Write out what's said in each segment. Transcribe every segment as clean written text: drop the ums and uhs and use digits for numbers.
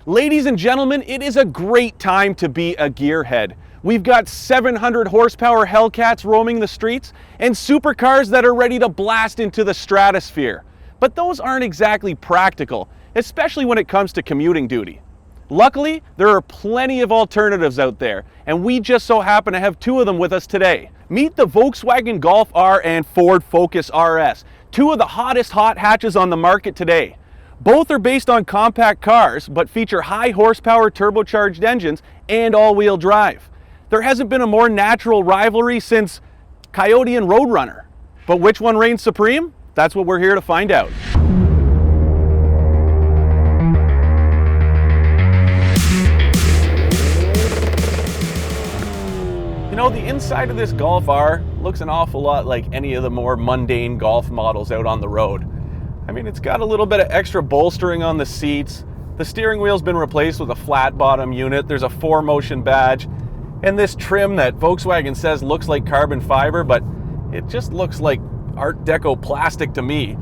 Ladies and gentlemen, it is a great time to be a gearhead. We've got 700 horsepower Hellcats roaming the streets and supercars that are ready to blast into the stratosphere. But those aren't exactly practical, especially when it comes to commuting duty. Luckily, there are plenty of alternatives out there, and we just so happen to have two of them with us today. Meet the Volkswagen Golf R and Ford Focus RS, two of the hottest hot hatches on the market today. Both are based on compact cars, but feature high horsepower turbocharged engines and all-wheel drive. There hasn't been a more natural rivalry since Coyote and Roadrunner. But which one reigns supreme? That's what we're here to find out. You know, the inside of this Golf R looks an awful lot like any of the more mundane Golf models out on the road. I mean, it's got a little bit of extra bolstering on the seats. The steering wheel's been replaced with a flat bottom unit. There's a 4Motion badge. And this trim that Volkswagen says looks like carbon fiber, but it just looks like Art Deco plastic to me.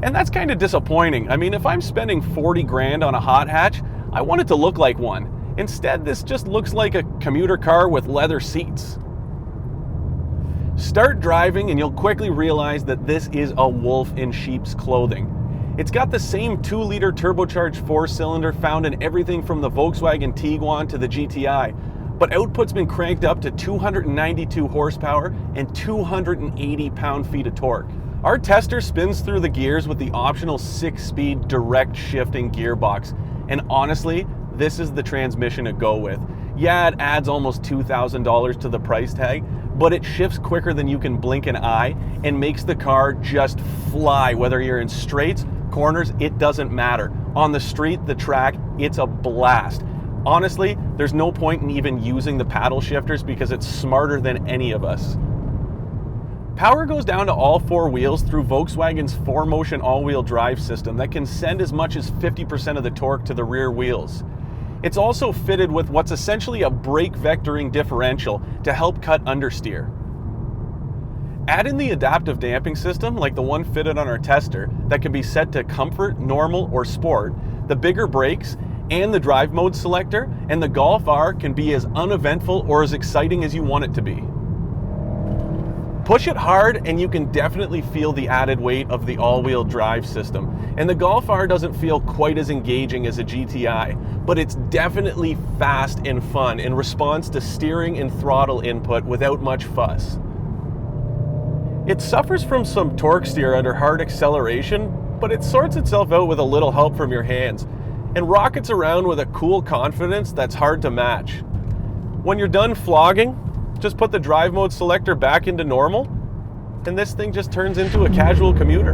And that's kind of disappointing. I mean, if I'm spending 40 grand on a hot hatch, I want it to look like one. Instead, this just looks like a commuter car with leather seats. Start driving and you'll quickly realize that this is a wolf in sheep's clothing. It's got the same 2-liter turbocharged 4-cylinder found in everything from the Volkswagen Tiguan to the GTI, but output's been cranked up to 292 horsepower and 280 pound-feet of torque. Our tester spins through the gears with the optional 6-speed direct shifting gearbox, and honestly, this is the transmission to go with. Yeah, it adds almost $2,000 to the price tag, but it shifts quicker than you can blink an eye and makes the car just fly. Whether you're in straights, corners, it doesn't matter. On the street, the track, it's a blast. Honestly, there's no point in even using the paddle shifters because it's smarter than any of us. Power goes down to all 4 wheels through Volkswagen's 4Motion all-wheel drive system that can send as much as 50% of the torque to the rear wheels. It's also fitted with what's essentially a brake vectoring differential to help cut understeer. Add in the adaptive damping system like the one fitted on our tester that can be set to comfort, normal, or sport, the bigger brakes, and the drive mode selector, and the Golf R can be as uneventful or as exciting as you want it to be. Push it hard and you can definitely feel the added weight of the all-wheel drive system. And the Golf R doesn't feel quite as engaging as a GTI, but it's definitely fast and fun and responds to steering and throttle input without much fuss. It suffers from some torque steer under hard acceleration, but it sorts itself out with a little help from your hands and rockets around with a cool confidence that's hard to match. When you're done flogging, just put the drive mode selector back into normal, and this thing just turns into a casual commuter.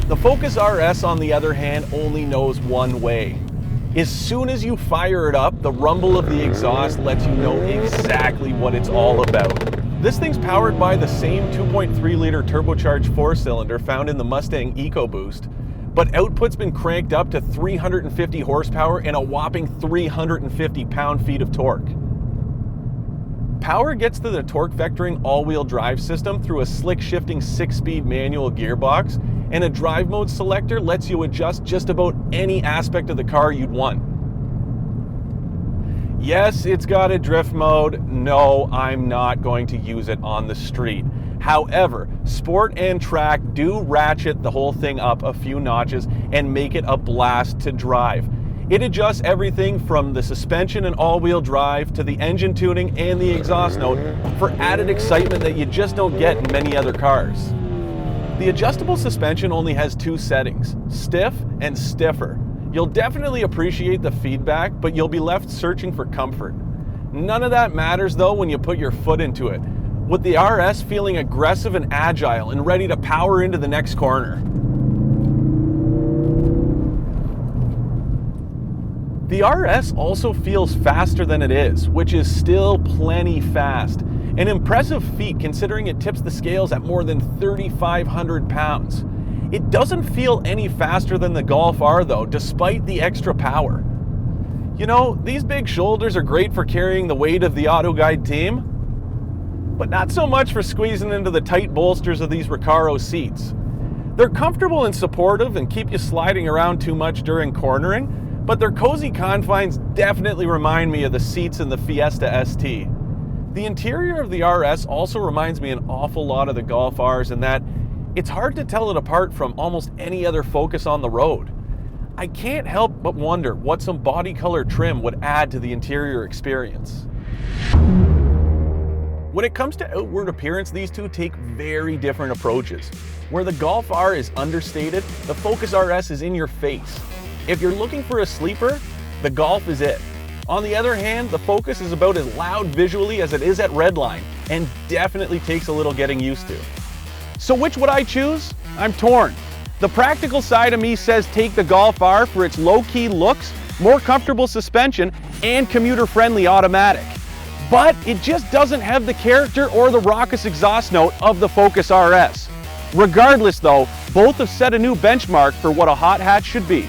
The Focus RS, on the other hand, only knows one way. As soon as you fire it up, the rumble of the exhaust lets you know exactly what it's all about. This thing's powered by the same 2.3-liter turbocharged 4-cylinder found in the Mustang EcoBoost, but output's been cranked up to 350 horsepower and a whopping 350 pound-feet of torque. Power gets to the torque vectoring all-wheel drive system through a slick shifting 6-speed manual gearbox, and a drive mode selector lets you adjust just about any aspect of the car you'd want. Yes, it's got a drift mode. No, I'm not going to use it on the street. However, sport and track do ratchet the whole thing up a few notches and make it a blast to drive. It adjusts everything from the suspension and all-wheel drive to the engine tuning and the exhaust note for added excitement that you just don't get in many other cars. The adjustable suspension only has 2 settings, stiff and stiffer. You'll definitely appreciate the feedback, but you'll be left searching for comfort. None of that matters though when you put your foot into it, with the RS feeling aggressive and agile and ready to power into the next corner. The RS also feels faster than it is, which is still plenty fast. An impressive feat considering it tips the scales at more than 3,500 pounds. It doesn't feel any faster than the Golf R though, despite the extra power. You know, these big shoulders are great for carrying the weight of the AutoGuide team, but not so much for squeezing into the tight bolsters of these Recaro seats. They're comfortable and supportive and keep you sliding around too much during cornering, but their cozy confines definitely remind me of the seats in the Fiesta ST. The interior of the RS also reminds me an awful lot of the Golf Rs in that it's hard to tell it apart from almost any other Focus on the road. I can't help but wonder what some body color trim would add to the interior experience. When it comes to outward appearance, these two take very different approaches. Where the Golf R is understated, the Focus RS is in your face. If you're looking for a sleeper, the Golf is it. On the other hand, the Focus is about as loud visually as it is at redline, and definitely takes a little getting used to. So which would I choose? I'm torn. The practical side of me says take the Golf R for its low-key looks, more comfortable suspension, and commuter-friendly automatic. But it just doesn't have the character or the raucous exhaust note of the Focus RS. Regardless though, both have set a new benchmark for what a hot hatch should be.